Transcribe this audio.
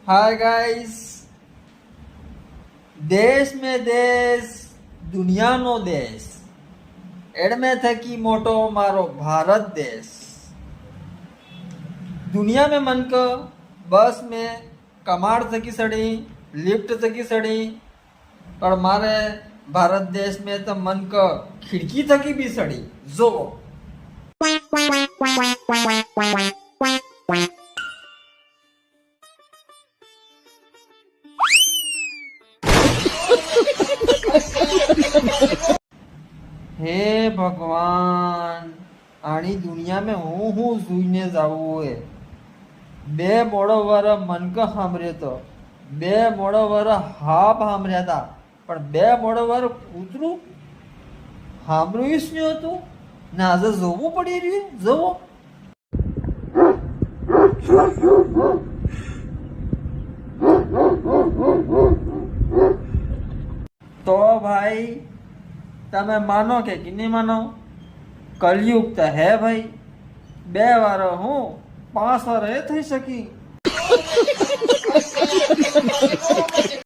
Hi guys, देश में देश दुनियानो देश एडमे थकी मोटो मारो भारत देश। दुनिया में मन को बस में कमाड़ थकी सड़ी, लिफ्ट थकी सड़ी, पर मारे भारत देश में तो मन को खिड़की थकी भी सड़ी। जो हे भगवान, आनी दुनिया में हूँ जुईने जावू है। बे मोड़ो वर मन को सामरे तो बे मोड़ो वर हाप सामर्या था, पण बे मोड़ो वर कूतरू સાંભળ્યું જ નહીં હતું ને આજે જોવું પડી રહ્યું જોવો તો ભાઈ તમે માનો કે નહીં માનો, કલયુગ તો હે ભાઈ, 2 વાર હું 5 વાર એ થઈ શકી।